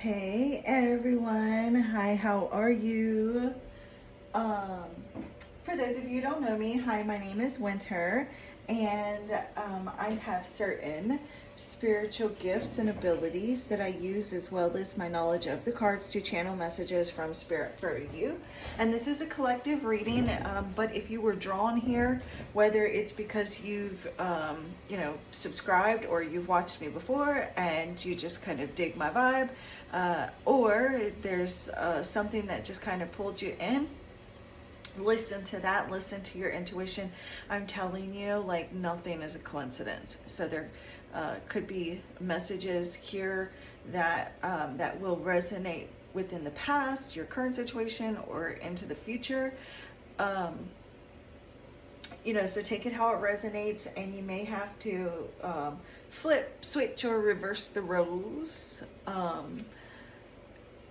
Hey everyone, hi, how are you? Um, for those of you who don't know me, hi, my name is Winter, and I have certain spiritual gifts and abilities that I use, as well as my knowledge of the cards, to channel messages from Spirit for you. And this is a collective reading, but if you were drawn here, whether it's because you've subscribed, or you've watched me before and you just kind of dig my vibe, or there's something that just kind of pulled you in, listen to that, listen to your intuition. I'm telling you, like, nothing is a coincidence. So there could be messages here that that will resonate within the past, your current situation, or into the future. So take it how it resonates, and you may have to flip, switch, or reverse the roles.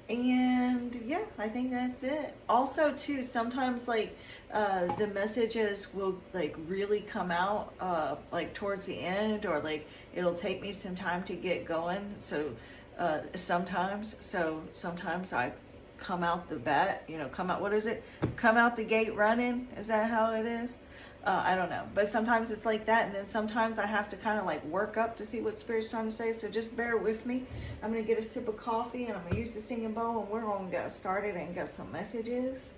And yeah, I think that's it. Also too, sometimes like the messages will like really come out like towards the end, or like it'll take me some time to get going. So sometimes I come out the bat, come out the gate running. Is that how it is? I don't know, but sometimes it's like that, and then sometimes I have to kind of like work up to see what Spirit's trying to say, so just bear with me. I'm going to get a sip of coffee, and I'm going to use the singing bowl, and we're going to get started and get some messages.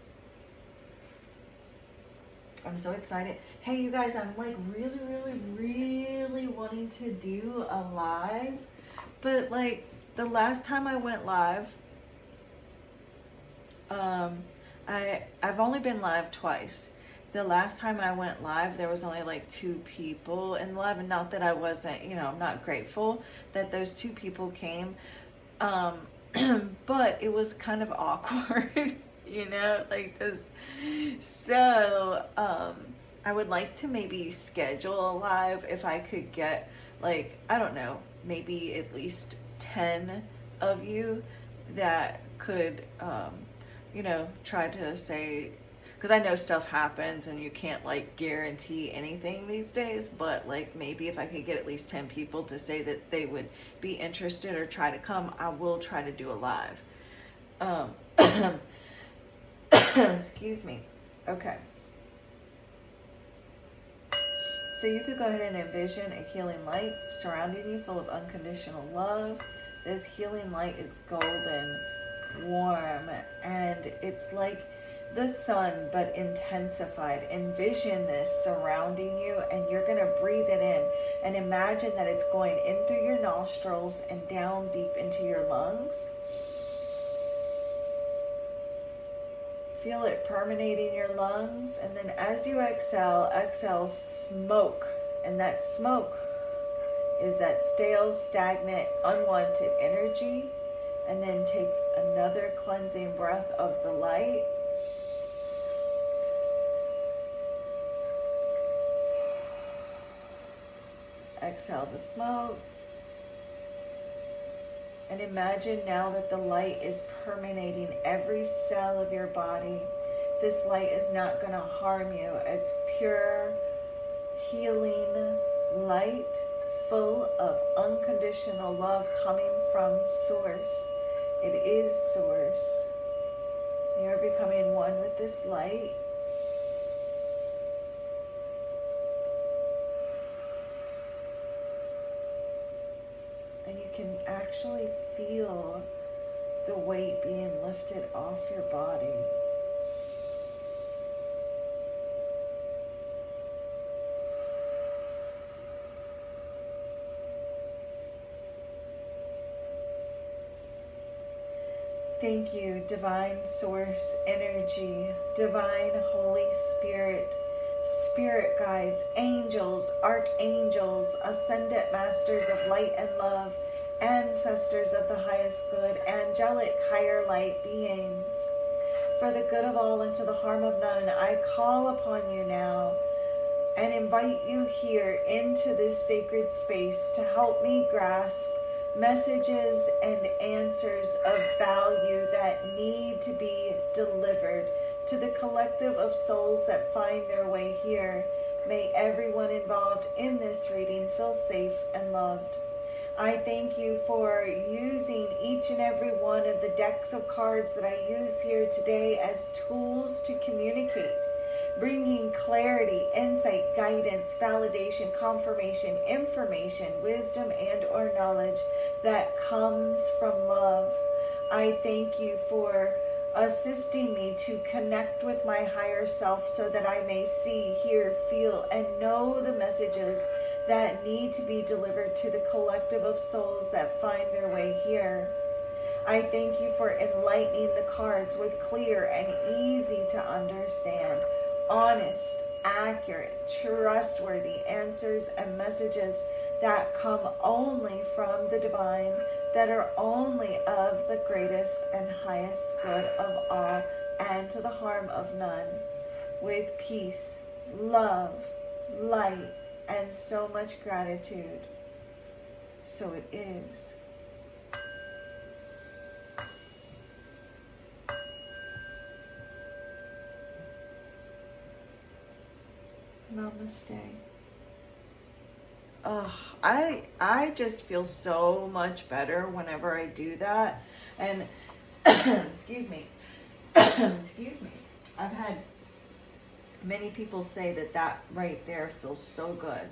I'm so excited. Hey, you guys, I'm like really wanting to do a live, but like the last time I went live, I've only been live twice. The last time I went live, there was only like 2 people in live, and not that I wasn't, I'm not grateful that those 2 people came, but it was kind of awkward, like just, so, I would like to maybe schedule a live if I could get, like, I don't know, maybe at least 10 of you that could, try to say, because I know stuff happens and you can't like guarantee anything these days, but like maybe if I could get at least 10 people to say that they would be interested or try to come, I will try to do a live. Excuse me. Okay. So you could go ahead and envision a healing light surrounding you, full of unconditional love. This healing light is golden, warm, and it's like the sun, but intensified. Envision this surrounding you, and you're going to breathe it in, and imagine that it's going in through your nostrils and down deep into your lungs. Feel it permeating your lungs, and then as you exhale smoke, and that smoke is that stale, stagnant, unwanted energy. And then take another cleansing breath of the light. Exhale the smoke. And imagine now that the light is permeating every cell of your body. This light is not going to harm you. It's pure, healing light, full of unconditional love coming from Source. It is Source. You are becoming one with this light. And you can actually feel the weight being lifted off your body. Thank you, Divine Source Energy, Divine Holy Spirit, Spirit Guides, Angels, Archangels, Ascendant Masters of Light and Love, Ancestors of the Highest Good, Angelic Higher Light Beings. For the good of all and to the harm of none, I call upon you now and invite you here into this sacred space to help me grasp messages and answers of value that need to be delivered to the collective of souls that find their way here. May everyone involved in this reading feel safe and loved. I thank you for using each and every one of the decks of cards that I use here today as tools to communicate, bringing clarity, insight, guidance, validation, confirmation, information, wisdom, and or knowledge that comes from love. I thank you for assisting me to connect with my higher self so that I may see, hear, feel, and know the messages that need to be delivered to the collective of souls that find their way here. I thank you for enlightening the cards with clear and easy to understand, honest, accurate, trustworthy answers and messages that come only from the divine, that are only of the greatest and highest good of all, and to the harm of none, with peace, love, light, and so much gratitude. So it is. Namaste. I just feel so much better whenever I do that. And excuse me. Excuse me. I've had many people say that that right there feels so good.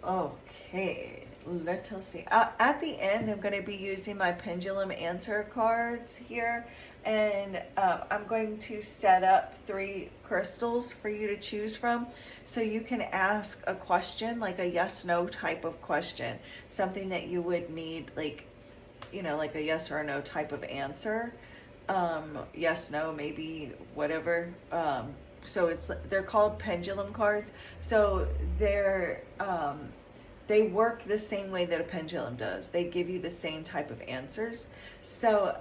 Okay, let us see. At the end, I'm going to be using my pendulum answer cards here. And I'm going to set up 3 crystals for you to choose from. So you can ask a question, like a yes-no type of question. Something that you would need, like, you know, like a yes or a no type of answer. Yes, no, maybe, whatever. So they're called pendulum cards. So they work the same way that a pendulum does. They give you the same type of answers. So,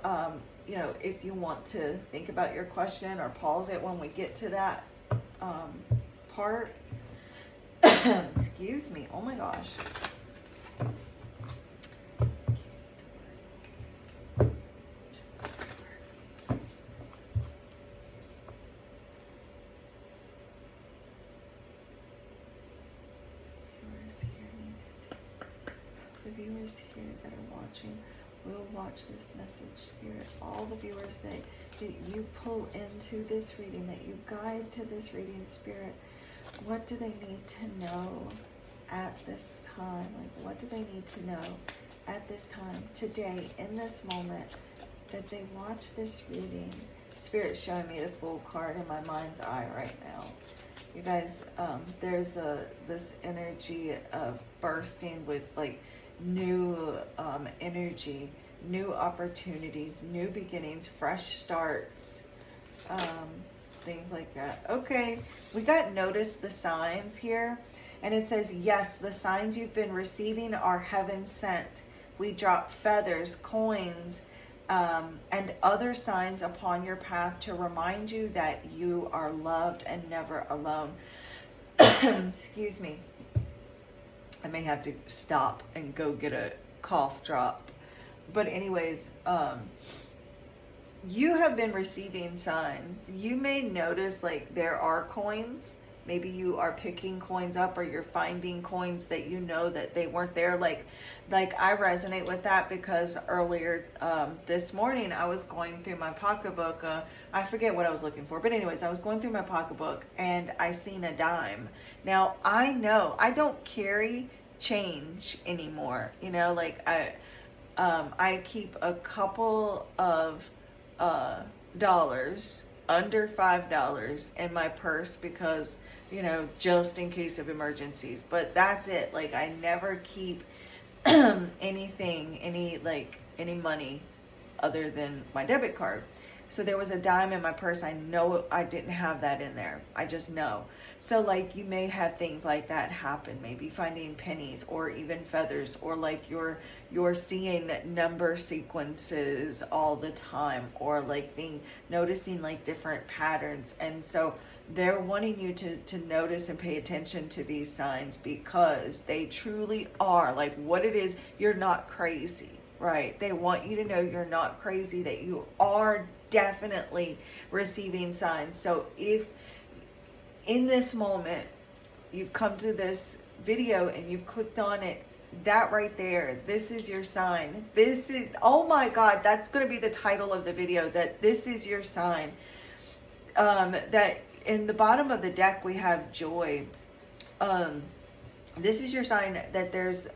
you know, if you want to think about your question or pause it when we get to that part. Excuse me. Oh my gosh. Viewers here that are watching will watch this message, Spirit. All the viewers that you pull into this reading, that you guide to this reading, Spirit, what do they need to know at this time? Like, what do they need to know at this time, today, in this moment, that they watch this reading? Spirit showing me the Fool card in my mind's eye right now. You guys, there's this energy of bursting with, like, new energy, new opportunities, new beginnings, fresh starts, things like that. Okay, we got notice the signs here, and it says, yes, the signs you've been receiving are heaven sent. We drop feathers, coins, and other signs upon your path to remind you that you are loved and never alone. Excuse me. I may have to stop and go get a cough drop. But anyways, you have been receiving signs. You may notice, like, there are coins. Maybe you are picking coins up, or you're finding coins that you know that they weren't there. Like I resonate with that, because earlier this morning I was going through my pocketbook. I forget what I was looking for, but anyways, I was going through my pocketbook and I seen a dime. Now, I know I don't carry change anymore. You know, like I keep a couple of dollars, under $5 in my purse, because, you know, just in case of emergencies. But that's it. Like, I never keep anything, any money other than my debit card. So there was a dime in my purse. I know I didn't have that in there. I just know. So, like, you may have things like that happen. Maybe finding pennies, or even feathers, or like you're seeing number sequences all the time, or like noticing like different patterns. And so they're wanting you to notice and pay attention to these signs, because they truly are, like, what it is. You're not crazy. Right? They want you to know you're not crazy, that you are definitely receiving signs. So if in this moment you've come to this video and you've clicked on it, that right there, this is your sign. This is, oh my God, that's going to be the title of the video, that this is your sign. That in the bottom of the deck, we have joy. This is your sign that there's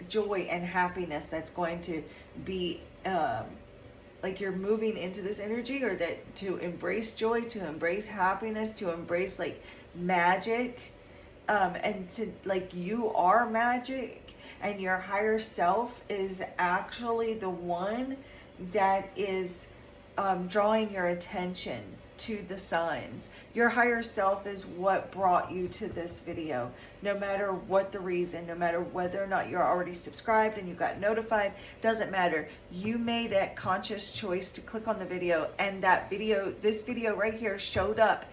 joy and happiness that's going to be, like you're moving into this energy, or that to embrace joy, to embrace happiness, to embrace like magic, and to like, you are magic, and your higher self is actually the one that is drawing your attention to the signs. Your higher self is what brought you to this video, no matter what the reason, no matter whether or not you're already subscribed and you got notified, doesn't matter. You made a conscious choice to click on the video, and that video, this video right here, showed up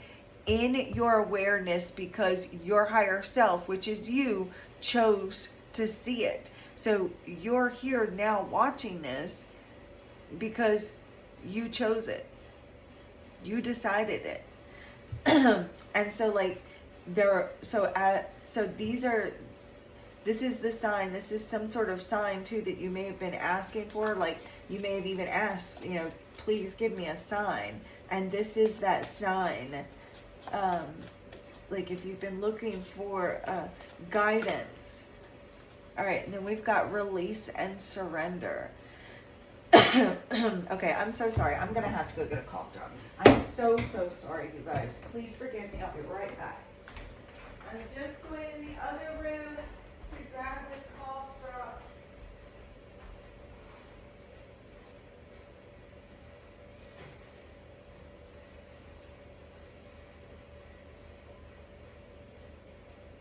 in your awareness because your higher self, which is you, chose to see it. So you're here now watching this because you chose it. You decided it. And so like so this is the sign. This is some sort of sign too that you may have been asking for. Like you may have even asked, you know, please give me a sign. And this is that sign. Like if you've been looking for guidance. All right, and then we've got release and surrender. Okay, I'm so sorry. I'm gonna have to go get a cough drop. I'm so sorry, you guys. Please forgive me. I'll be right back. I'm just going in the other room to grab the cough drop.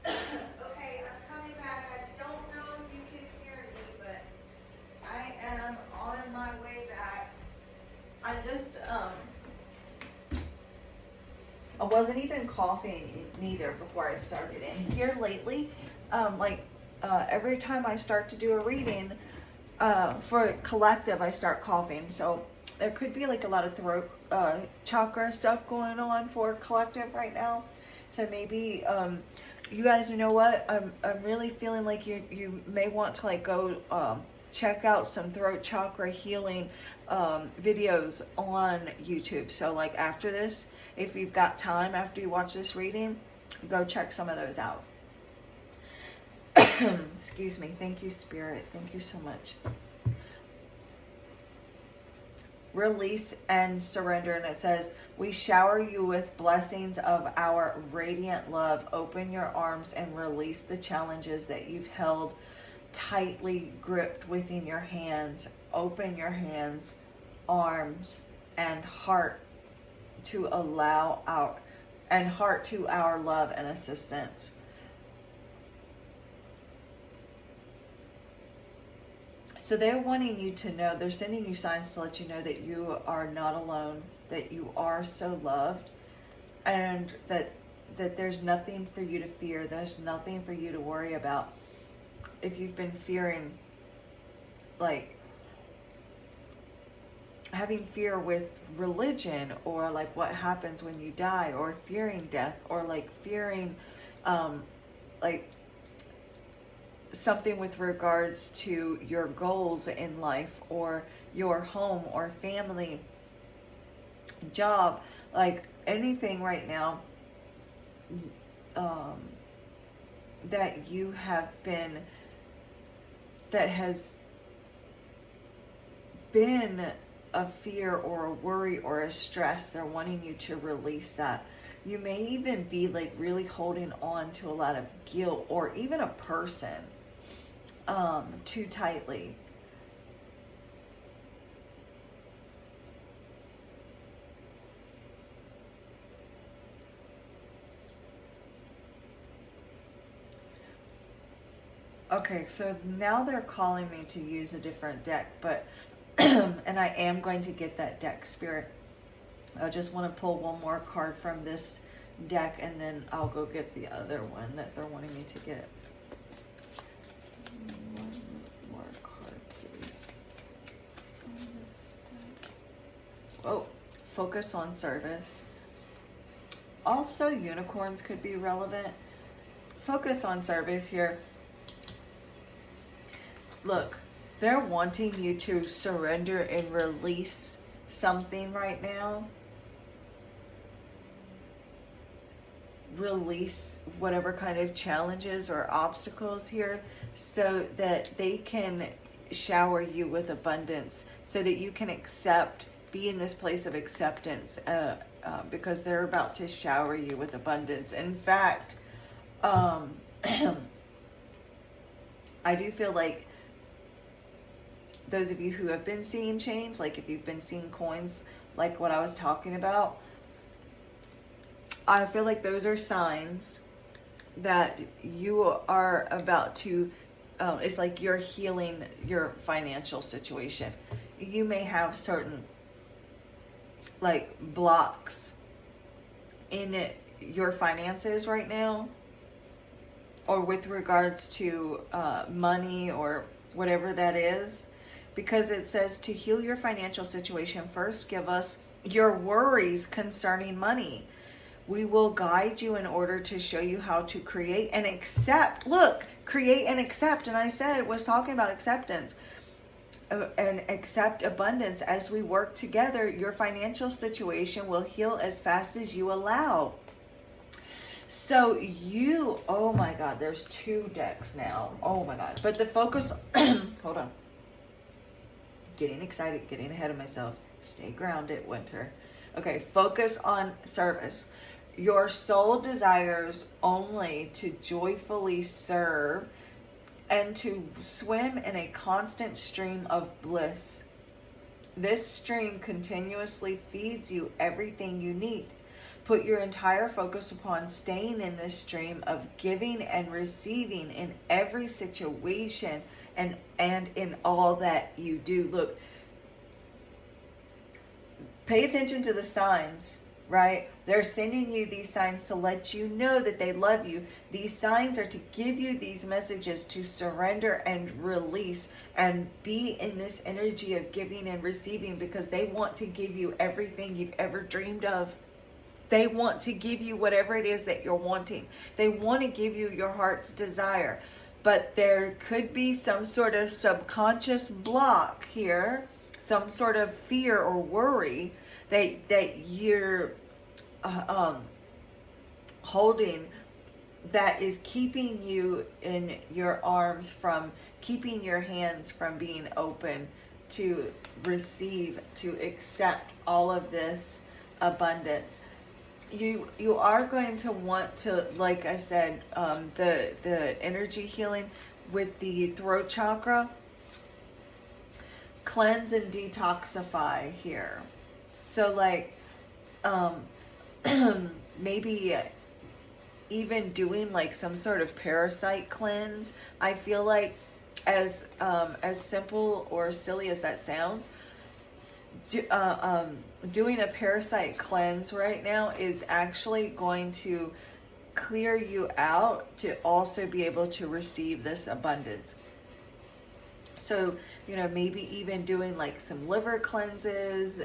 Okay, I'm coming back. I don't know if you can hear me, but I am on my way back. I just, I wasn't even coughing neither before I started. And here lately, every time I start to do a reading, for collective, I start coughing. So there could be like a lot of throat, chakra stuff going on for collective right now. So maybe, you guys, you know what? I'm really feeling like you may want to like go, check out some throat chakra healing videos on YouTube. So like after this, if you've got time after you watch this reading, go check some of those out. Excuse me. Thank you, Spirit. Thank you so much. Release and surrender. And it says, we shower you with blessings of our radiant love. Open your arms and release the challenges that you've held tightly gripped within your hands. Open your hands, arms, and heart to allow our love and assistance. So they're wanting you to know, they're sending you signs to let you know that you are not alone, that you are so loved, and that there's nothing for you to fear. There's nothing for you to worry about. If you've been fearing, like having fear with religion, or like what happens when you die, or fearing death, or like fearing like something with regards to your goals in life, or your home or family, job, like anything right now that you have been, that has been a fear or a worry or a stress, they're wanting you to release that. You may even be like really holding on to a lot of guilt, or even a person too tightly. Okay, so now they're calling me to use a different deck, but and I am going to get that deck, Spirit. I just want to pull one more card from this deck, and then I'll go get the other one that they're wanting me to get. One more card, please. Oh, focus on service. Also, unicorns could be relevant. focus on service here. Look, they're wanting you to surrender and release something right now. Release whatever kind of challenges or obstacles here so that they can shower you with abundance, so that you can be in this place of acceptance, because they're about to shower you with abundance. In fact, I do feel like those of you who have been seeing change, like if you've been seeing coins, like what I was talking about, I feel like those are signs that you are about to, it's like you're healing your financial situation. You may have certain like blocks in your finances right now, or with regards to money or whatever that is. Because it says to heal your financial situation, first give us your worries concerning money. We will guide you in order to show you how to create and accept. Look, create and accept. And I said it was talking about acceptance. And accept abundance. As we work together, your financial situation will heal as fast as you allow. So you, oh my God, there's 2 decks now. Oh my God. But the focus, hold on. Getting excited, getting ahead of myself. Stay grounded, Winter. Okay, focus on service. Your soul desires only to joyfully serve and to swim in a constant stream of bliss. This stream continuously feeds you everything you need. Put your entire focus upon staying in this stream of giving and receiving in every situation and in all that you do. Look, pay attention to the signs, right? They're sending you these signs to let you know that they love you. These signs are to give you these messages to surrender and release and be in this energy of giving and receiving, because they want to give you everything you've ever dreamed of. They want to give you whatever it is that you're wanting. They want to give you your heart's desire. But there could be some sort of subconscious block here, some sort of fear or worry that you're holding, that is keeping you in your arms from, keeping your hands from being open to receive, to accept all of this abundance. You are going to want to, like I said, the energy healing with the throat chakra, cleanse and detoxify here. So like maybe even doing like some sort of parasite cleanse. I feel like as simple or silly as that sounds, doing a parasite cleanse right now is actually going to clear you out to also be able to receive this abundance. So, maybe even doing like some liver cleanses,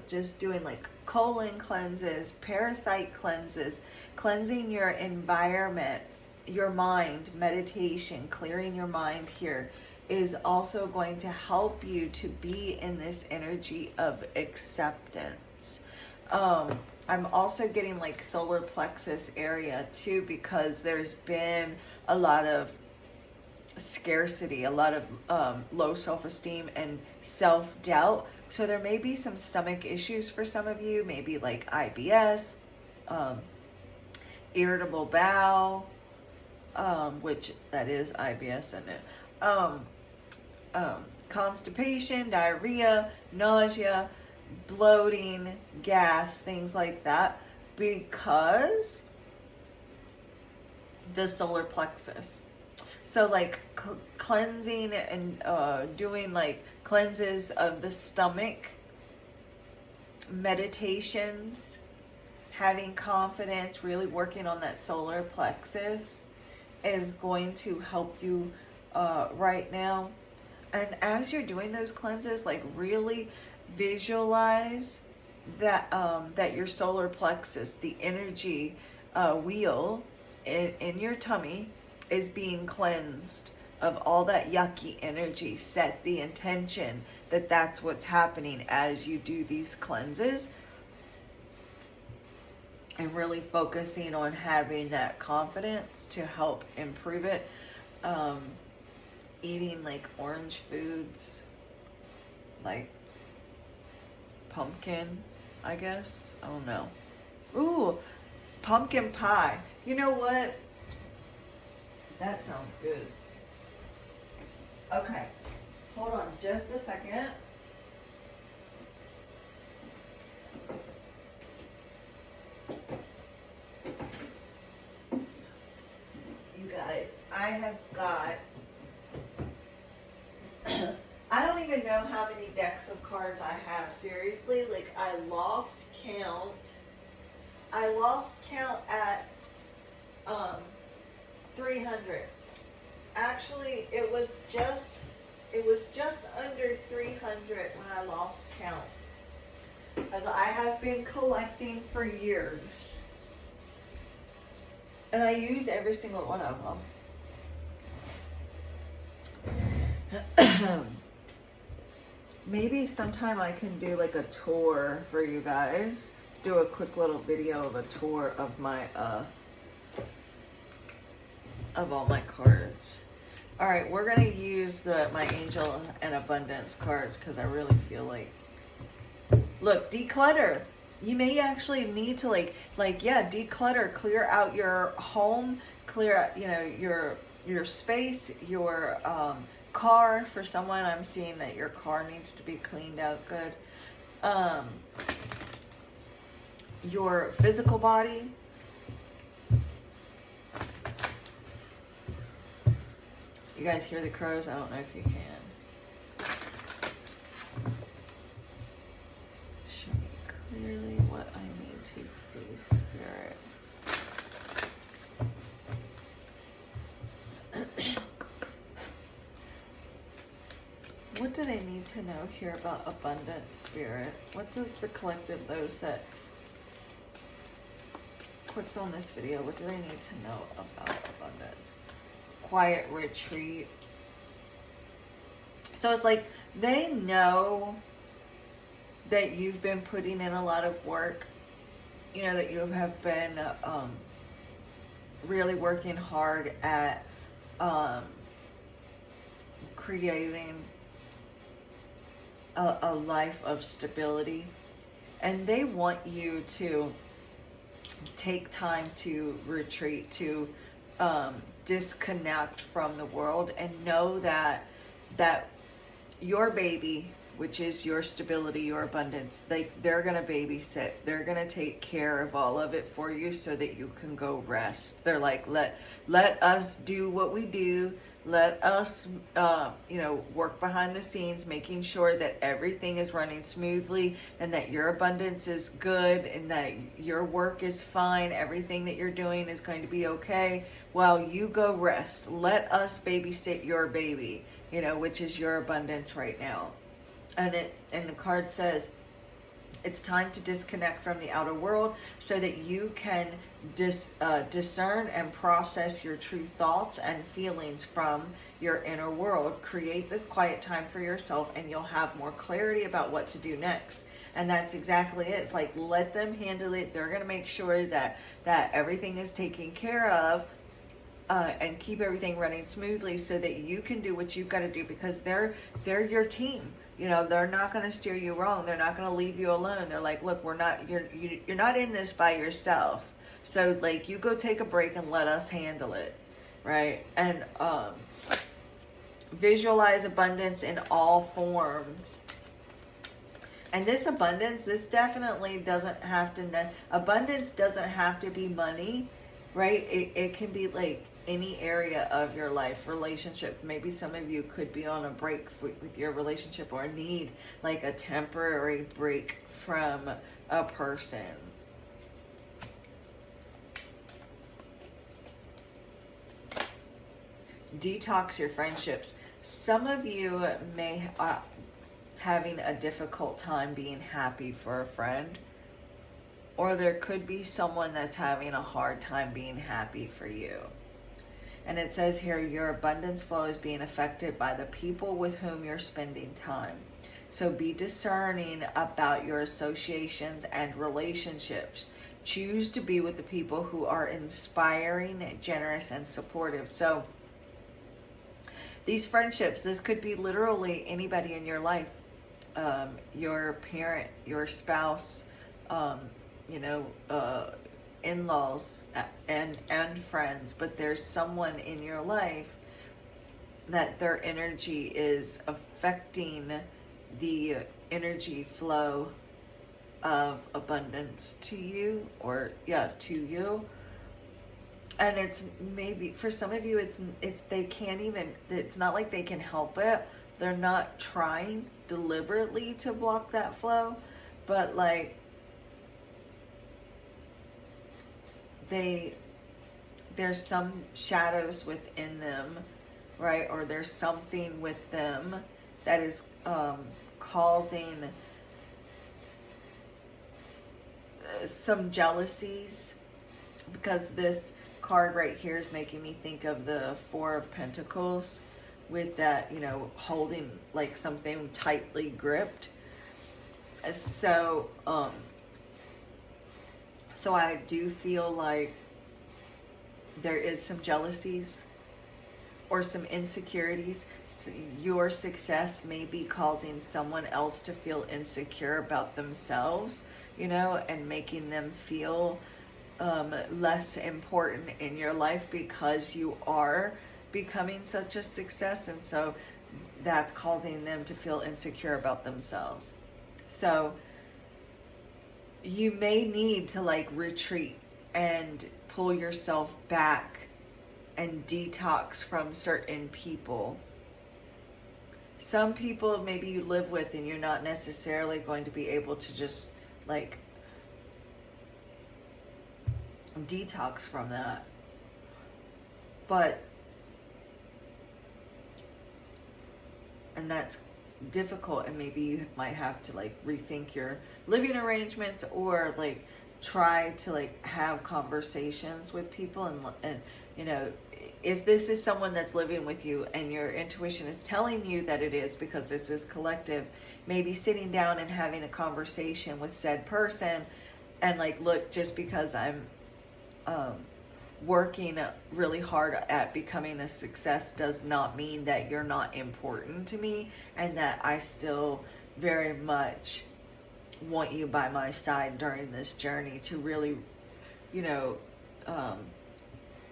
just doing like colon cleanses, parasite cleanses, cleansing your environment, your mind, meditation, clearing your mind here is also going to help you to be in this energy of acceptance. I'm also getting like solar plexus area too, because there's been a lot of scarcity, a lot of low self-esteem and self-doubt. So there may be some stomach issues for some of you, maybe like IBS, irritable bowel, which that is IBS, isn't it? Constipation, diarrhea, nausea, bloating, gas, things like that, because the solar plexus. So like cleansing and doing like cleanses of the stomach, meditations, having confidence, really working on that solar plexus is going to help you right now. And as you're doing those cleanses, like really visualize that that your solar plexus, the energy wheel, in your tummy is being cleansed of all that yucky energy. Set the intention that that's what's happening as you do these cleanses, and really focusing on having that confidence to help improve it. Eating like orange foods, like pumpkin, I guess. I don't know. Ooh, pumpkin pie. You know what? That sounds good. Okay, hold on just a second. You guys, I have got I don't even know how many decks of cards I have. Seriously, like I lost count. I lost count at 300. Actually, it was just under 300 when I lost count. As I have been collecting for years. And I use every single one of them. Maybe sometime I can do like a tour for you guys. Do a quick little video of a tour of my of all my cards. All right, we're gonna use my Angel and Abundance cards because I really feel like, look, declutter. You may actually need to declutter, clear out your home, clear out, your space, your car. For someone, I'm seeing that your car needs to be cleaned out good. Your physical body. You guys hear the crows? I don't know if you can. Show me clearly what I need to see, Spirit. What do they need to know here about abundance, Spirit? What does the collective, those that clicked on this video, what do they need to know about abundance? Quiet retreat. So it's like they know that you've been putting in a lot of work, that you have been really working hard at creating a life of stability, and they want you to take time to retreat, to disconnect from the world, and know that your baby, which is your stability, your abundance, they're gonna babysit, they're gonna take care of all of it for you so that you can go rest. They're like, let us do what we do. Let us work behind the scenes, making sure that everything is running smoothly and that your abundance is good and that your work is fine. Everything that you're doing is going to be okay while you go rest. Let us babysit your baby, which is your abundance right now. And the card says, it's time to disconnect from the outer world so that you can discern and process your true thoughts and feelings from your inner world. Create this quiet time for yourself and you'll have more clarity about what to do next. And that's exactly it. It's like, let them handle it. They're going to make sure that everything is taken care of and keep everything running smoothly so that you can do what you've got to do, because they're your team. They're not going to steer you wrong. They're not going to leave you alone. They're like, look, you're not in this by yourself. So like, you go take a break and let us handle it. Right. And, visualize abundance in all forms. And this abundance, this definitely doesn't have to, abundance doesn't have to be money, right? It can be like any area of your life, relationship. Maybe some of you could be on a break with your relationship or need like a temporary break from a person. Detox your friendships. Some of you may having a difficult time being happy for a friend, or there could be someone that's having a hard time being happy for you. And it says here, your abundance flow is being affected by the people with whom you're spending time. So be discerning about your associations and relationships. Choose to be with the people who are inspiring, generous, and supportive. So these friendships, this could be literally anybody in your life. Your parent, your spouse, in-laws and friends, but there's someone in your life that their energy is affecting the energy flow of abundance to you, to you. And it's maybe for some of you, it's they can't even, it's not like they can help it. They're not trying deliberately to block that flow, but like there's some shadows within them, right? Or there's something with them that is causing some jealousies, because this card right here is making me think of the Four of Pentacles with that, holding like something tightly gripped. So I do feel like there is some jealousies or some insecurities. So your success may be causing someone else to feel insecure about themselves, and making them feel less important in your life because you are becoming such a success. And so that's causing them to feel insecure about themselves. So you may need to retreat and pull yourself back and detox from certain people. Some people maybe you live with and you're not necessarily going to be able to just detox from that. And that's difficult, and maybe you might have to rethink your living arrangements, or try to have conversations with people, and if this is someone that's living with you and your intuition is telling you that it is, because this is collective, maybe sitting down and having a conversation with said person and look, just because I'm working really hard at becoming a success does not mean that you're not important to me, and that I still very much want you by my side during this journey to really,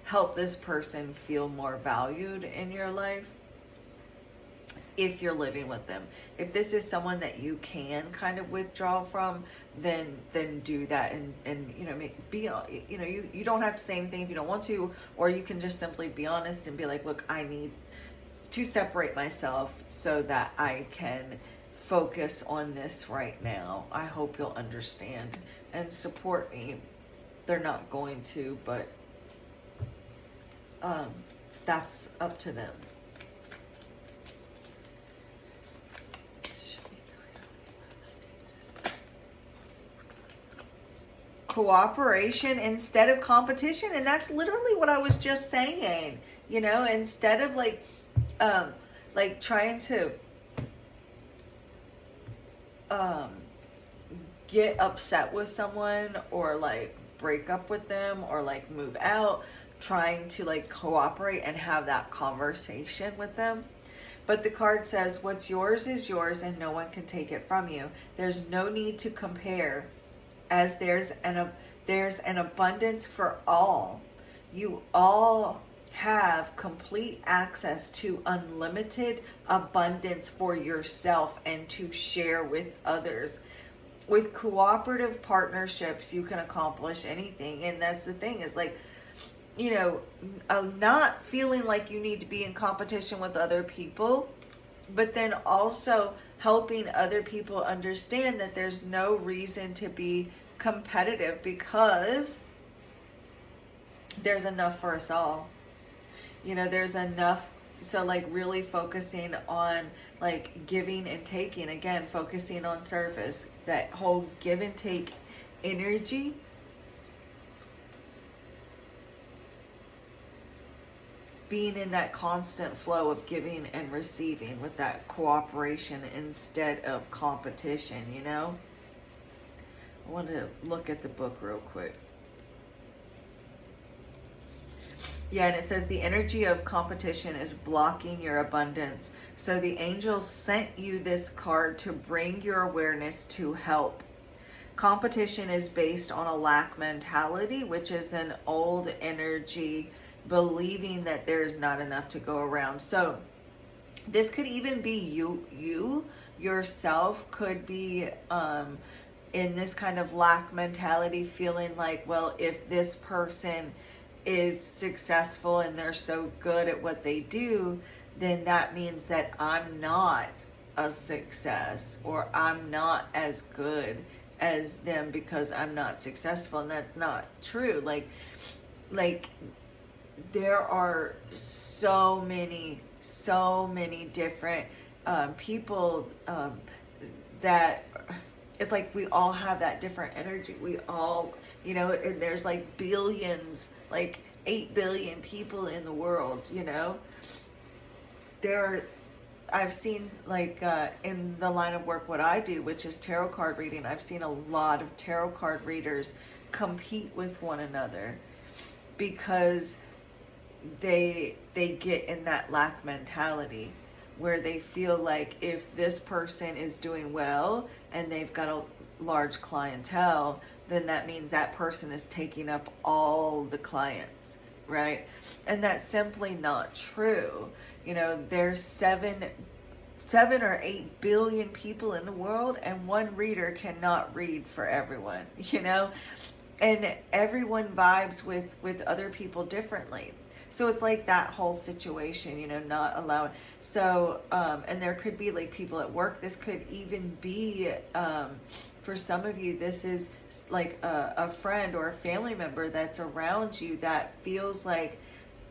help this person feel more valued in your life if you're living with them. If this is someone that you can kind of withdraw from, then do that, and you don't have to say anything if you don't want to, or you can just simply be honest and be like, look, I need to separate myself so that I can focus on this right now. I hope you'll understand and support me. They're not going to, but that's up to them. Cooperation instead of competition, and that's literally what I was just saying. Instead of trying to get upset with someone, or break up with them, or move out, trying to cooperate and have that conversation with them. But the card says, what's yours is yours and no one can take it from you. There's no need to compare, as there's an abundance for all. You all have complete access to unlimited abundance for yourself and to share with others. With cooperative partnerships, you can accomplish anything. And that's the thing, is not feeling like you need to be in competition with other people, but then also helping other people understand that there's no reason to be competitive, because there's enough for us all. There's enough. So really focusing on giving and taking, again, focusing on service, that whole give and take energy. Being in that constant flow of giving and receiving with that cooperation instead of competition, you know? I want to look at the book real quick. Yeah, and it says the energy of competition is blocking your abundance. So the angels sent you this card to bring your awareness to help. Competition is based on a lack mentality, which is an old energy believing that there's not enough to go around. So this could even be you yourself could be in this kind of lack mentality, feeling like, well, if this person is successful and they're so good at what they do, then that means that I'm not a success, or I'm not as good as them because I'm not successful. And that's not true. Like there are so many different people that it's like we all have that different energy. We all, you know, and there's like billions, like 8 billion people in the world, you know. I've seen like in the line of work what I do, which is tarot card reading, I've seen a lot of tarot card readers compete with one another because they get in that lack mentality where they feel like if this person is doing well and they've got a large clientele, then that means that person is taking up all the clients, right? And that's simply not true. You know, there's 7 or 8 billion people in the world, and one reader cannot read for everyone, you know? And everyone vibes with other people differently. So it's like that whole situation, you know, not allowing. So, and there could be like people at work. This could even be, for some of you, this is like a friend or a family member that's around you that feels like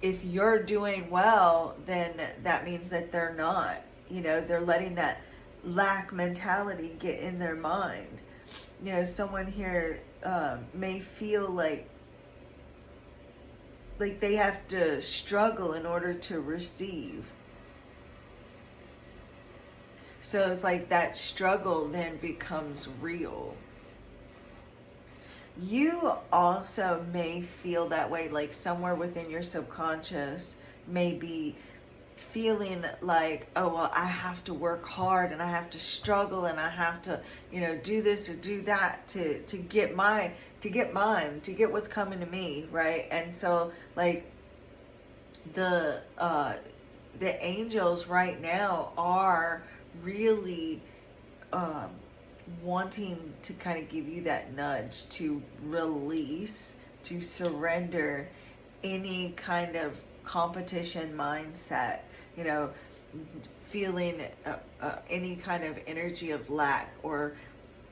if you're doing well, then that means that they're not. You know, they're letting that lack mentality get in their mind. You know, someone here may feel like they have to struggle in order to receive. So it's like that struggle then becomes real. You also may feel that way, like somewhere within your subconscious may be feeling like, oh, well, I have to work hard and I have to struggle and I have to, you know, do this or do that to get mine, to get what's coming to me, right? And so like the angels right now are really wanting to kind of give you that nudge to release, to surrender any kind of competition mindset, you know, feeling any kind of energy of lack, or,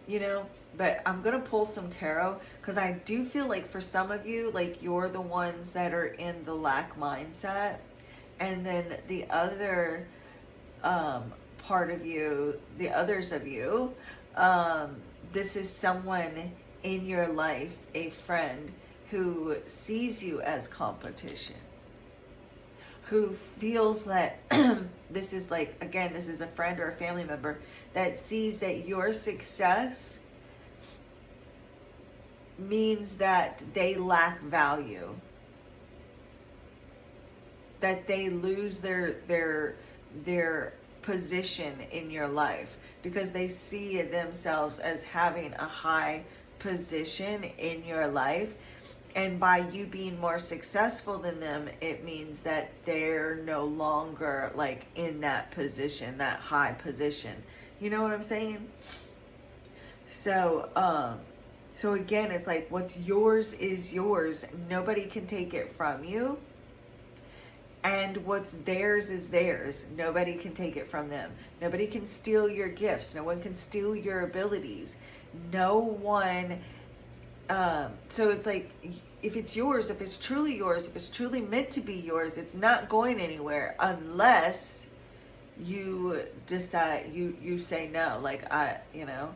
you know. But I'm gonna pull some tarot because I do feel like for some of you, like you're the ones that are in the lack mindset, and then the other part of you, the others of you, this is someone in your life, a friend who sees you as competition, who feels that this is like, again, this is a friend or a family member that sees that your success means that they lack value, that they lose their position in your life because they see themselves as having a high position in your life. And by you being more successful than them, it means that they're no longer like in that position, that high position. You know what I'm saying? So, so again, it's like what's yours is yours. Nobody can take it from you. And what's theirs is theirs. Nobody can take it from them. Nobody can steal your gifts. No one can steal your abilities. No one. So it's like, if it's yours, if it's truly yours, if it's truly meant to be yours, it's not going anywhere unless you decide, you say no. Like, you know,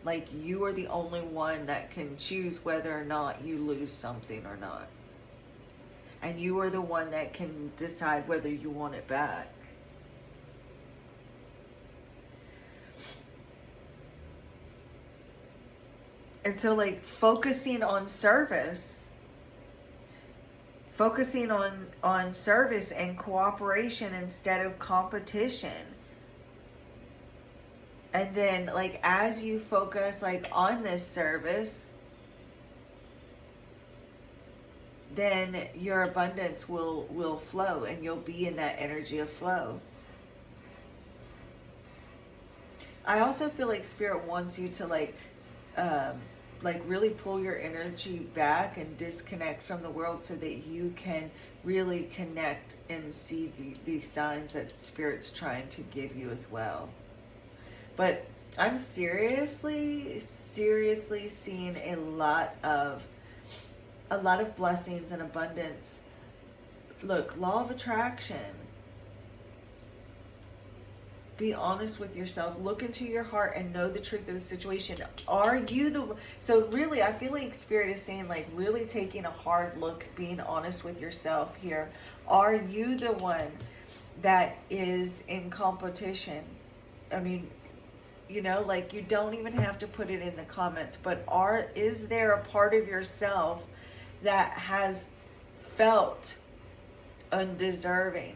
Like, you are the only one that can choose whether or not you lose something or not. And you are the one that can decide whether you want it back. And so, like, focusing on service and cooperation instead of competition. And then, like, as you focus, like, on this service, then your abundance will flow, and you'll be in that energy of flow. I also feel like Spirit wants you to, like really pull your energy back and disconnect from the world so that you can really connect and see these signs that Spirit's trying to give you as well. But I'm seriously seeing a lot of blessings and abundance. Look, law of attraction. Be honest with yourself. Look into your heart and know the truth of the situation. Are you so really, I feel like Spirit is saying, like, really taking a hard look, being honest with yourself here. Are you the one that is in competition? I mean, you know, like, you don't even have to put it in the comments, but is there a part of yourself that has felt undeserving,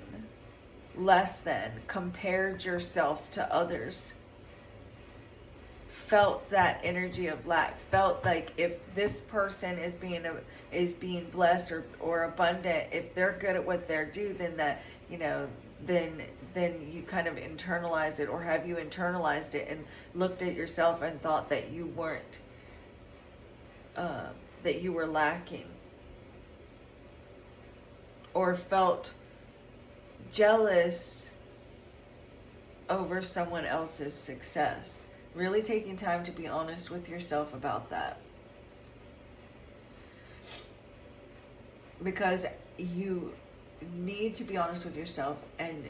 less than, compared yourself to others, felt that energy of lack, felt like if this person is being blessed or abundant, if they're good at what they do, then that, you know, then you kind of internalize it? Or have you internalized it and looked at yourself and thought that you weren't, that you were lacking, or felt jealous over someone else's success? Really taking time to be honest with yourself about that, because you need to be honest with yourself and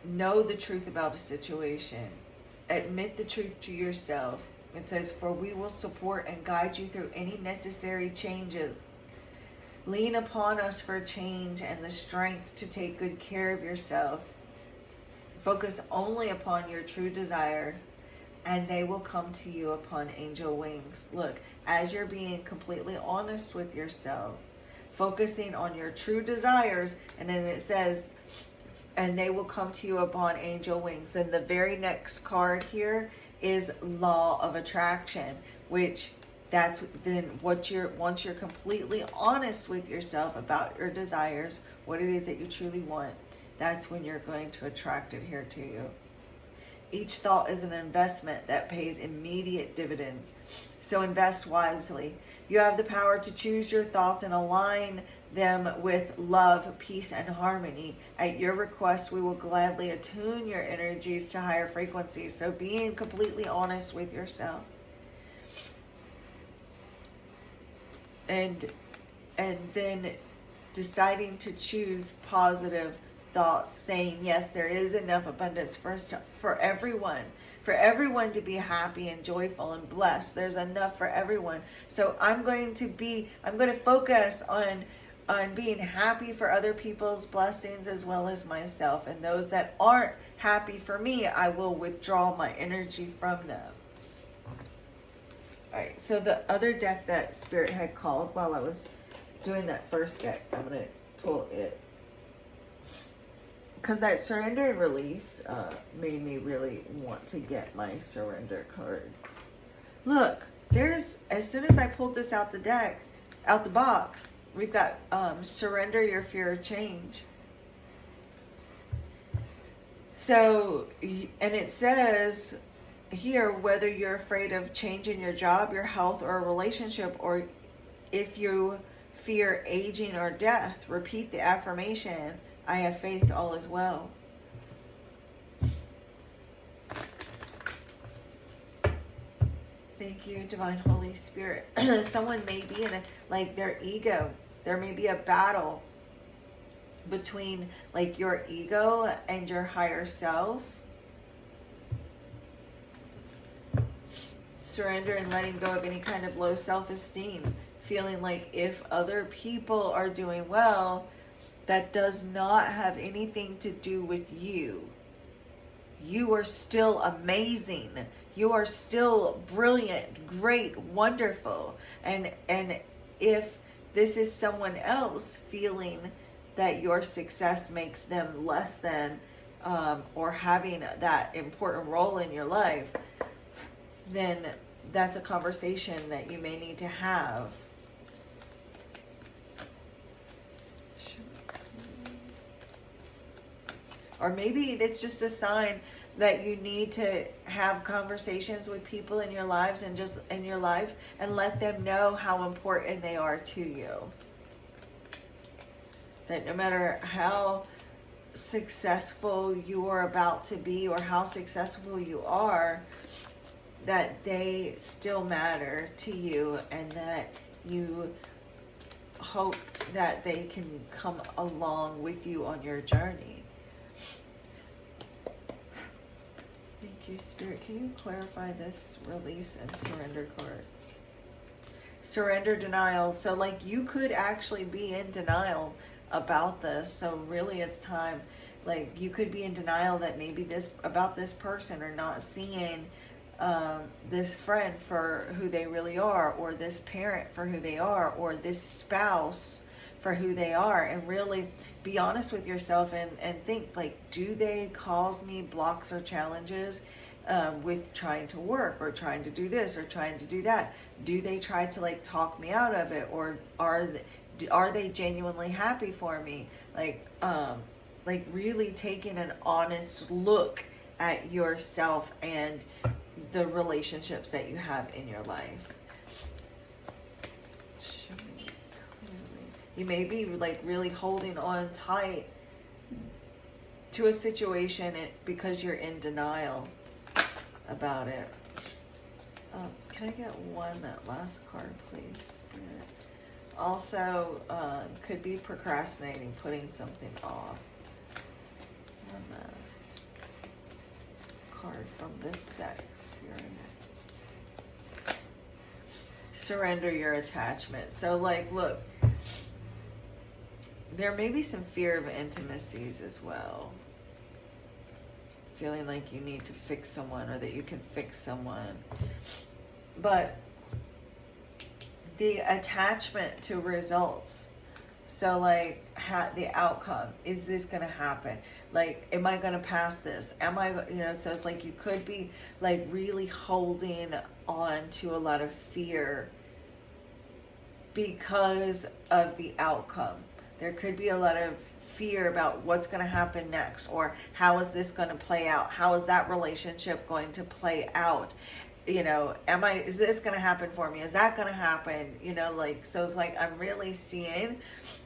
know the truth about a situation. Admit the truth to yourself. It says, for we will support and guide you through any necessary changes. Lean upon us for change and the strength to take good care of yourself. Focus only upon your true desire, and they will come to you upon angel wings. Look, as you're being completely honest with yourself, focusing on your true desires, and then it says, and they will come to you upon angel wings. Then the very next card here is law of attraction, which that's then once you're completely honest with yourself about your desires, what it is that you truly want, that's when you're going to attract it here to you. Each thought is an investment that pays immediate dividends. So invest wisely. You have the power to choose your thoughts and align them with love, peace, and harmony. At your request, we will gladly attune your energies to higher frequencies. So being completely honest with yourself. And then deciding to choose positive thoughts, saying, yes, there is enough abundance for everyone to be happy and joyful and blessed. There's enough for everyone. So I'm going to focus on being happy for other people's blessings as well as myself. And those that aren't happy for me, I will withdraw my energy from them. All right, so the other deck that Spirit had called while I was doing that first deck, I'm going to pull it. Because that surrender and release made me really want to get my surrender cards. Look, as soon as I pulled this out the box, we've got surrender your fear of change. So, and it says here, whether you're afraid of changing your job, your health, or a relationship, or if you fear aging or death, repeat the affirmation, I have faith, all is well. Thank you, Divine Holy Spirit. Someone may be in their ego. There may be a battle between your ego and your higher self. Surrender and letting go of any kind of low self-esteem. Feeling like if other people are doing well, that does not have anything to do with you. You are still amazing. You are still brilliant, great, wonderful. And if this is someone else feeling that your success makes them less than, or having that important role in your life, then that's a conversation that you may need to have. Or maybe it's just a sign that you need to have conversations with people in your lives and just in your life and let them know how important they are to you. That no matter how successful you are about to be or how successful you are, that they still matter to you, and that you hope that they can come along with you on your journey. Thank you, Spirit. Can you clarify this release and surrender card? Surrender, denial. So like you could actually be in denial about this. So really it's time, like you could be in denial that maybe this about this person, or not seeing this friend for who they really are, or this parent for who they are, or this spouse for who they are, and really be honest with yourself and think like, do they cause me blocks or challenges with trying to work, or trying to do this, or trying to do that? Do they try to like talk me out of it, or are they genuinely happy for me? Like really taking an honest look at yourself and the relationships that you have in your life. Show me clearly. You may be like really holding on tight to a situation because you're in denial about it. Can I get one last card, please, Spirit? Also, could be procrastinating, putting something off. One last card from this deck, Spirit. Surrender your attachment. So like, look, there may be some fear of intimacies as well. Feeling like you need to fix someone, or that you can fix someone. But the attachment to results. So like the outcome, is this going to happen? Like, am I going to pass this? Am I, so it's like you could be like really holding on to a lot of fear because of the outcome. There could be a lot of fear about what's going to happen next, or how is this going to play out? How is that relationship going to play out? Is this going to happen for me? Is that going to happen? So it's like, I'm really seeing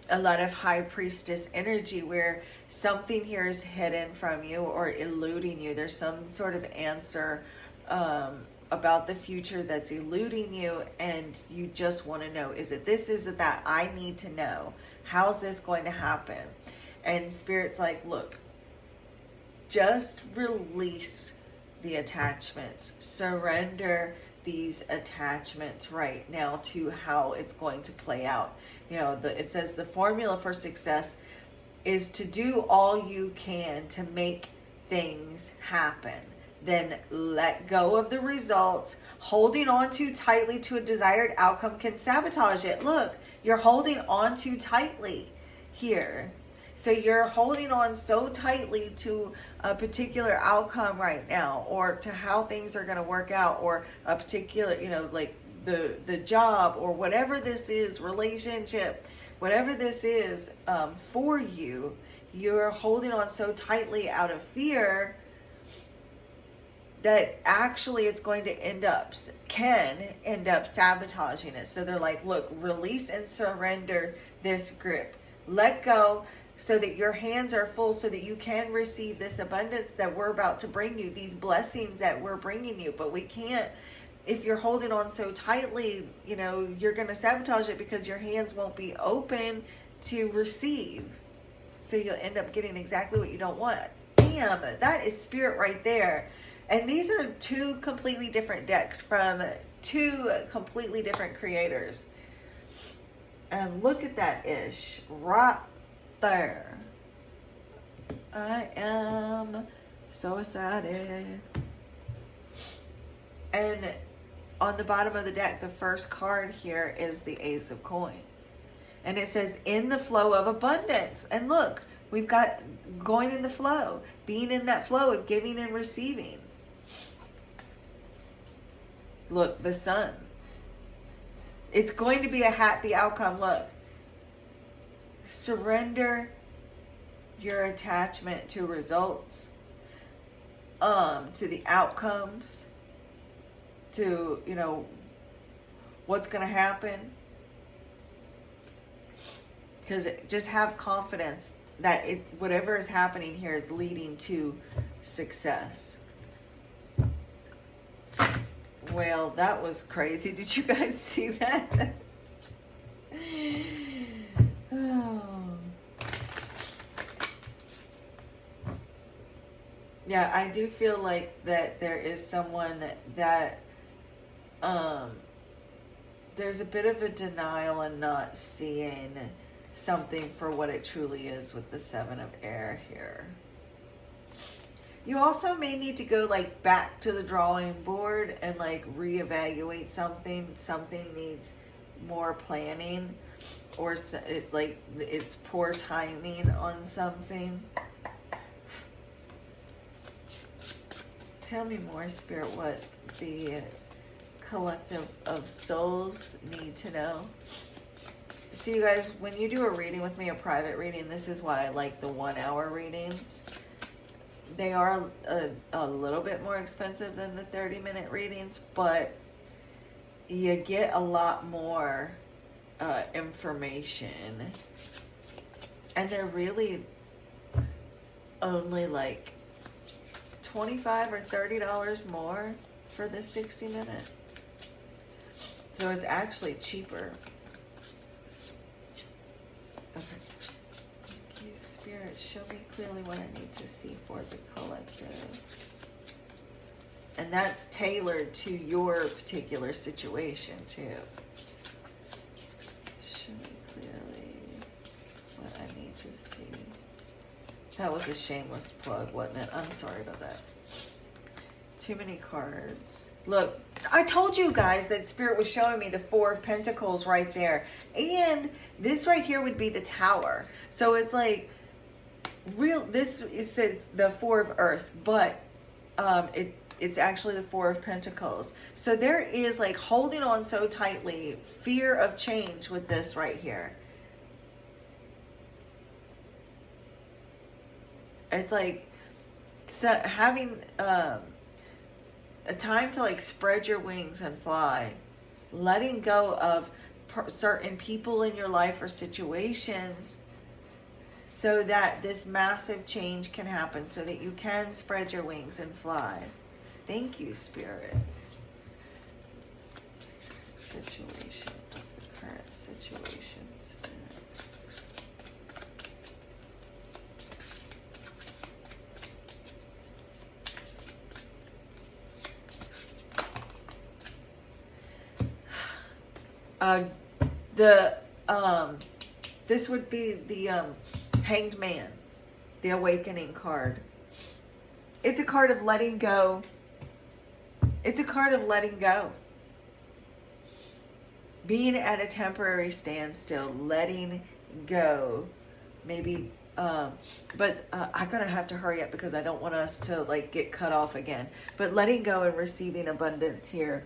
a lot of high priestess energy where something here is hidden from you or eluding you. There's some sort of answer about the future that's eluding you, and you just want to know, is it this, is it that? I need to know. How's this going to happen? And Spirit's like, look, just release the attachments. Surrender these attachments right now to how it's going to play out. It says the formula for success is to do all you can to make things happen. Then let go of the results. Holding on too tightly to a desired outcome can sabotage it. Look, you're holding on too tightly here. So you're holding on so tightly to a particular outcome right now, or to how things are going to work out, or a particular, like the job, or whatever this is, relationship, whatever this is for you, you're holding on so tightly out of fear that actually it's going to can end up sabotaging it. So they're like, look, release and surrender this grip. Let go, so that your hands are full, so that you can receive this abundance that we're about to bring you, these blessings that we're bringing you. But we can't, if you're holding on so tightly, you're going to sabotage it, because your hands won't be open to receive. So you'll end up getting exactly what you don't want. Damn, that is Spirit right there. And these are two completely different decks from two completely different creators. And look at that ish right there. I am so excited. And on the bottom of the deck, the first card here is the Ace of Coins. And it says, in the flow of abundance. And look, we've got going in the flow, being in that flow of giving and receiving. Look, the sun. It's going to be a happy outcome. Look, surrender your attachment to results, to the outcomes, to, you know, what's going to happen. Because just have confidence that whatever is happening here is leading to success. Well, that was crazy. Did you guys see that? Oh. Yeah, I do feel like that there is someone that there's a bit of a denial and not seeing something for what it truly is with the Seven of Air here. You also may need to go like back to the drawing board and like reevaluate something. Something needs more planning, or it's poor timing on something. Tell me more, Spirit, what the collective of souls need to know. See, you guys, when you do a reading with me, a private reading, this is why I like the 1 hour readings. They are a little bit more expensive than the 30-minute readings, but you get a lot more information. And they're really only like $25 or $30 more for the 60-minute. So it's actually cheaper. Okay. Thank you, Spirit. Show me clearly what I need to see for the collective. And that's tailored to your particular situation, too. Show me clearly what I need to see. That was a shameless plug, wasn't it? I'm sorry about that. Too many cards. Look, I told you guys that Spirit was showing me the Four of Pentacles right there. And this right here would be the Tower. So it's like, it says the Four of Earth, but it's actually the Four of Pentacles. So there is like holding on so tightly, fear of change with this right here. It's like having a time to like spread your wings and fly, letting go of certain people in your life or situations so that this massive change can happen, so that you can spread your wings and fly. Thank you, Spirit. Situation. What's the current situation, Spirit? This would be the Hanged Man, the Awakening card. It's a card of letting go. It's a card of letting go. Being at a temporary standstill, letting go. Maybe, but I'm gonna have to hurry up because I don't want us to like get cut off again. But letting go and receiving abundance here.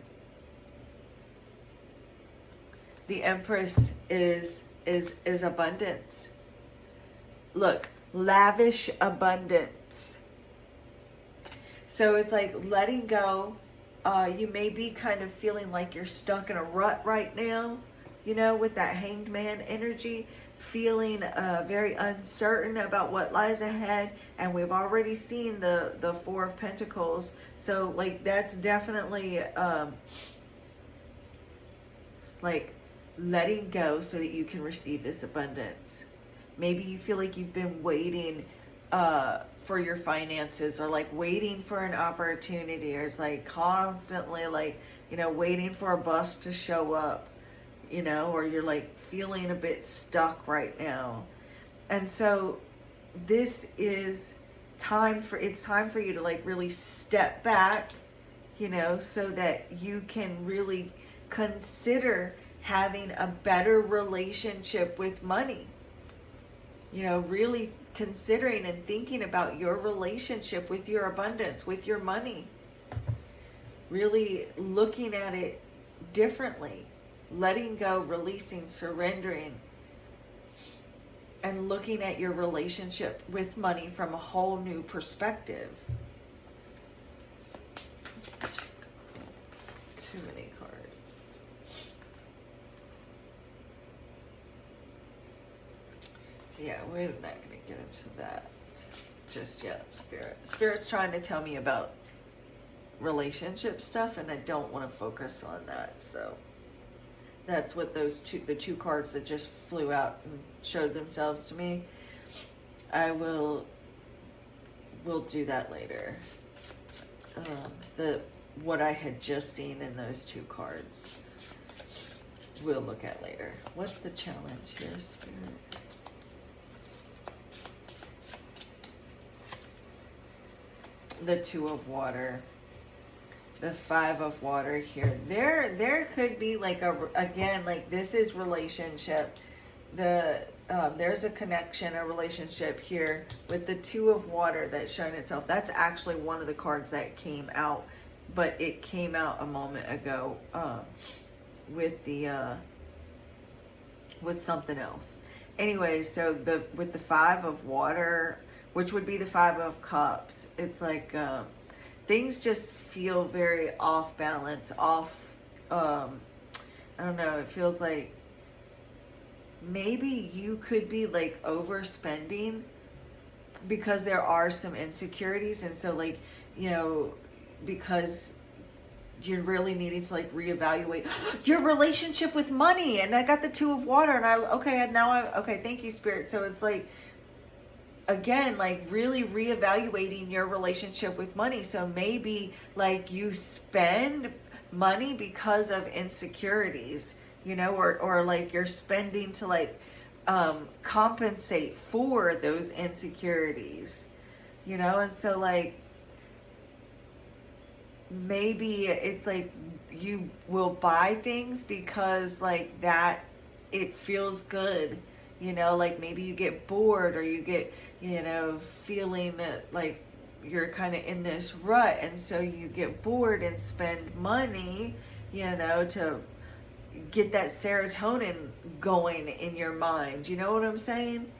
The Empress is abundance. Look, lavish abundance. So it's like letting go. You may be kind of feeling like you're stuck in a rut right now, you know, with that Hanged Man energy, feeling very uncertain about what lies ahead. And we've already seen the Four of Pentacles. So like that's definitely like letting go so that you can receive this abundance. Maybe you feel like you've been waiting for your finances, or like waiting for an opportunity, or it's like constantly like, waiting for a bus to show up, or you're like feeling a bit stuck right now. And so this is it's time for you to like really step back, so that you can really consider having a better relationship with money. Really considering and thinking about your relationship with your abundance, with your money. Really looking at it differently, letting go, releasing, surrendering, and looking at your relationship with money from a whole new perspective. Too many cards. Yeah, we're not going to get into that just yet, Spirit. Spirit's trying to tell me about relationship stuff, and I don't want to focus on that. So that's what the two cards that just flew out and showed themselves to me. We'll do that later. What I had just seen in those two cards, we'll look at later. What's the challenge here, Spirit? The Two of Water, the Five of Water here. There could be like again, like this is relationship. There's a connection, a relationship here with the Two of Water that's showing itself. That's actually one of the cards that came out, but it came out a moment ago with something else. Anyway, so with the Five of Water, which would be the Five of Cups, it's like things just feel very off balance, off, I don't know, it feels like maybe you could be like overspending because there are some insecurities. And so like, because you're really needing to like reevaluate your relationship with money. And I got the Two of Water, and okay, thank you, Spirit. So it's like, again, like really reevaluating your relationship with money. So maybe like you spend money because of insecurities, or like you're spending to like compensate for those insecurities, and so like maybe it's like you will buy things because like that it feels good. Like maybe you get bored, or you get, feeling that like you're kind of in this rut. And so you get bored and spend money, to get that serotonin going in your mind. You know what I'm saying?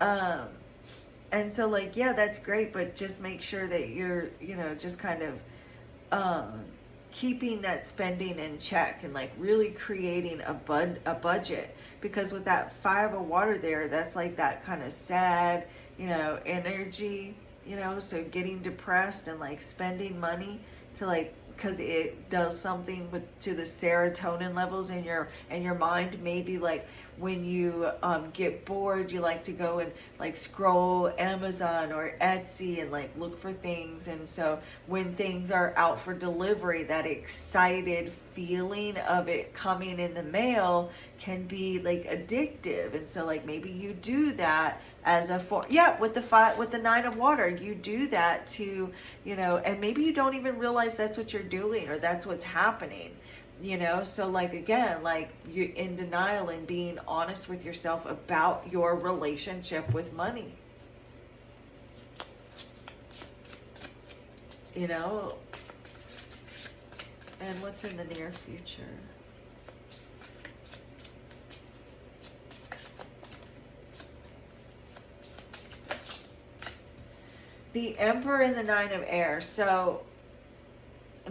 And so like, yeah, that's great. But just make sure that you're, just kind of, keeping that spending in check, and like really creating a budget, because with that Five of Water there, that's like that kind of sad, energy, so getting depressed and like spending money to like, because it does something to the serotonin levels in your mind. Maybe like when you get bored, you like to go and like scroll Amazon or Etsy and like look for things. And so when things are out for delivery, that excited feeling of it coming in the mail can be like addictive. And so like maybe you do that as a form, with the Nine of Water, you do that to, and maybe you don't even realize that's what you're doing, or that's what's happening. So like, again, like you in denial and being honest with yourself about your relationship with money. And what's in the near future? The Emperor and the Nine of Air. So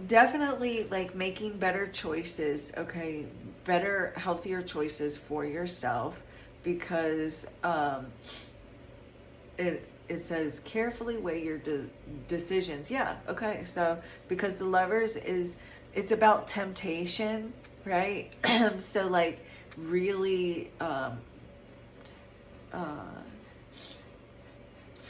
definitely like making better choices, okay? Better, healthier choices for yourself, because it says carefully weigh your decisions. Yeah, okay. So because the Lovers it's about temptation, right? So like really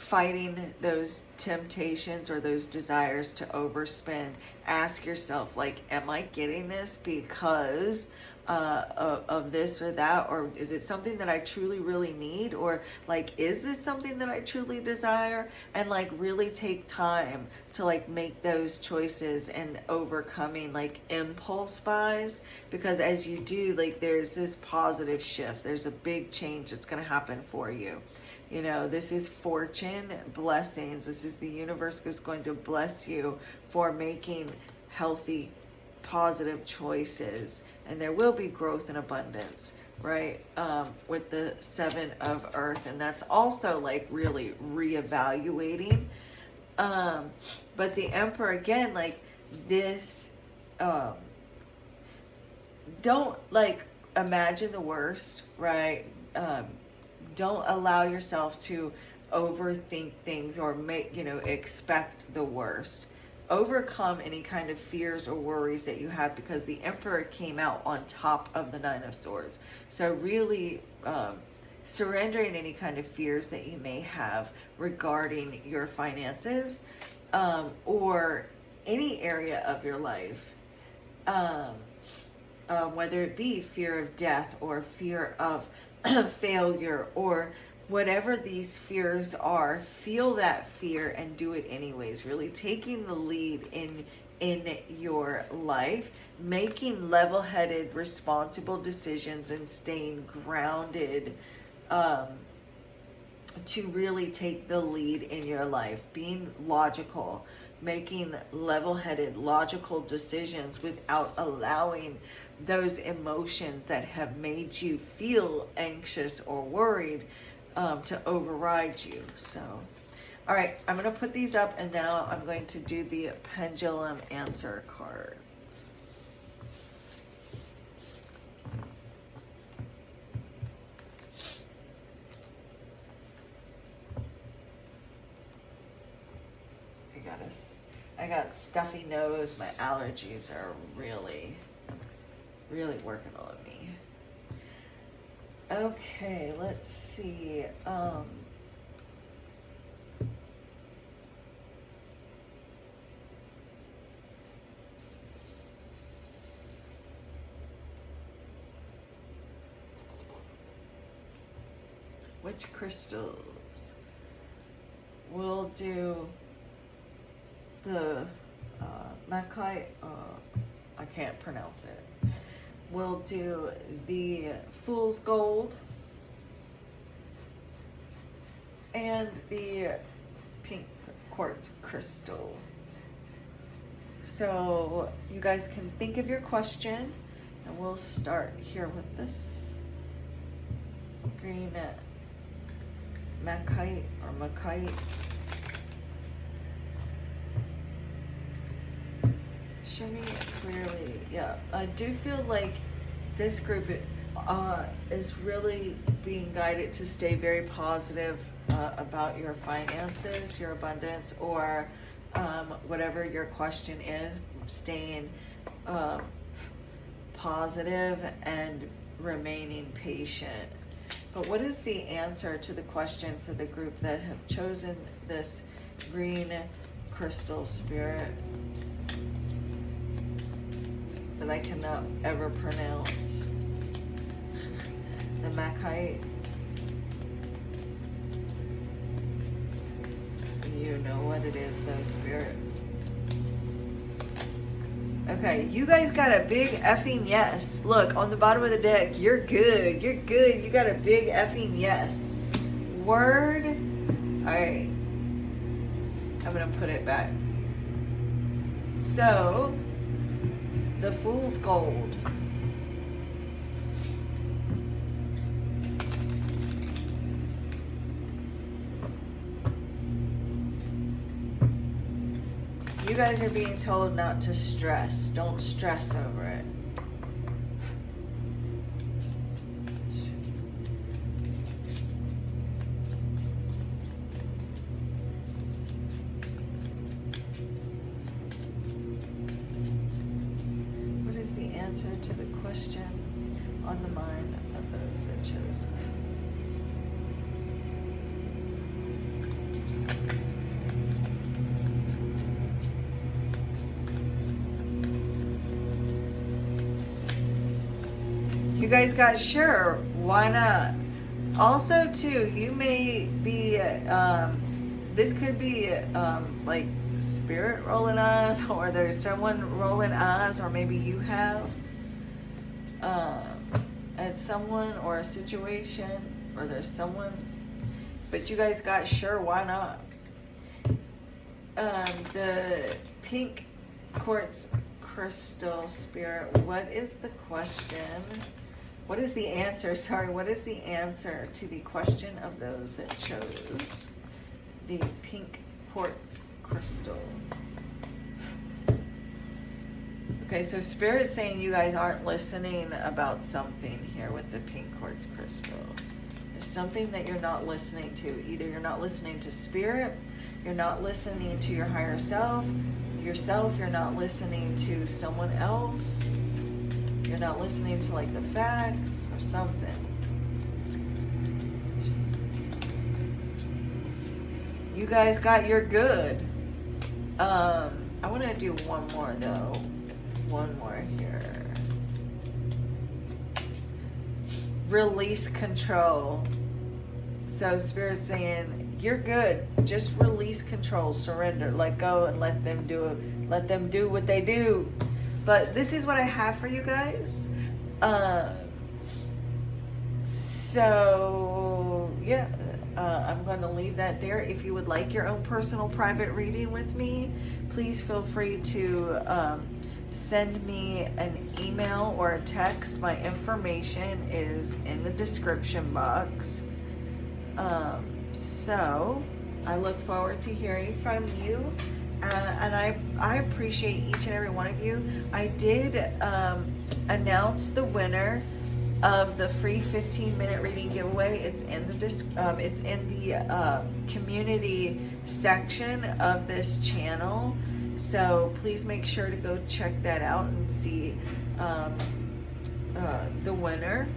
fighting those temptations or those desires to overspend, ask yourself, like, am I getting this because of this or that, or is it something that I truly really need, or like, is this something that I truly desire? And like really take time to like make those choices and overcoming like impulse buys, because as you do, like, there's this positive shift, there's a big change that's going to happen for you. You know, this is fortune, blessings. This is the universe is going to bless you for making healthy, positive choices. And there will be growth and abundance, right? With the 7 of Earth. And that's also like really reevaluating. But the Emperor, again, like this, don't like imagine the worst, right? Don't allow yourself to overthink things or make, expect the worst. Overcome any kind of fears or worries that you have, because the Emperor came out on top of the 9 of Swords. So really surrendering any kind of fears that you may have regarding your finances, or any area of your life, whether it be fear of death or fear of failure, or whatever these fears are. Feel that fear and do it anyways. Really taking the lead in your life, making level-headed, responsible decisions, and staying grounded, to really take the lead in your life. Being logical, making level-headed, logical decisions without allowing those emotions that have made you feel anxious or worried to override you. So, all right, I'm going to put these up, and now I'm going to do the pendulum answer cards. I got stuffy nose. My allergies are really working on me. Okay, let's see. Which crystals? We'll do the Makai, I can't pronounce it. We'll do the Fool's Gold and the pink quartz crystal. So you guys can think of your question, and we'll start here with this green Makai or Makai. Show me clearly. Yeah, I do feel like this group is really being guided to stay very positive about your finances, your abundance, or whatever your question is, staying positive and remaining patient. But what is the answer to the question for the group that have chosen this green crystal, Spirit? That I cannot ever pronounce. The Makai. You know what it is though, Spirit. Okay, you guys got a big effing yes. Look, on the bottom of the deck, you're good. You're good. You got a big effing yes. Word. Alright. I'm gonna put it back. So, the Fool's Gold. You guys are being told not to stress. Don't stress over it. Answer to the question on the mind of those that chose. You guys got sure, why not? Also too, you may be, this could be like spirit rolling eyes, or there's someone rolling eyes, or maybe you have at someone or a situation, or there's someone, but you guys got sure, why not? The pink quartz crystal spirit, what is the question? What is the answer? Sorry, what is the answer to the question of those that chose the pink quartz crystal? Okay, so Spirit's saying you guys aren't listening about something here with the pink quartz crystal. There's something that you're not listening to. Either you're not listening to Spirit, you're not listening to your higher self, you're not listening to someone else, you're not listening to like the facts or something. You guys got your good. I want to do one more though. One more here. Release control. So Spirit's saying you're good. Just release control, surrender, let go, and let them do it. Let them do what they do. But this is what I have for you guys. So yeah, I'm going to leave that there. If you would like your own personal private reading with me, please feel free to send me an email or a text. My information is in the description box. So I look forward to hearing from you. And I appreciate each and every one of you. I did announce the winner of the free 15-minute reading giveaway. It's in the community section of this channel. So please make sure to go check that out and see the winner.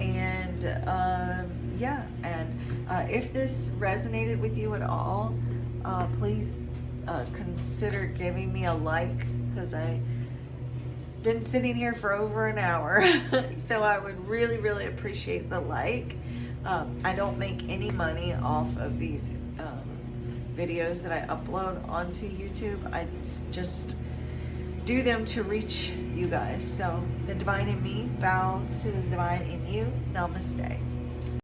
And yeah, and if this resonated with you at all, please consider giving me a like, because I've been sitting here for over an hour. So I would really, really appreciate the like. I don't make any money off of these videos that I upload onto YouTube. I just do them to reach you guys. So the divine in me bows to the divine in you. Namaste.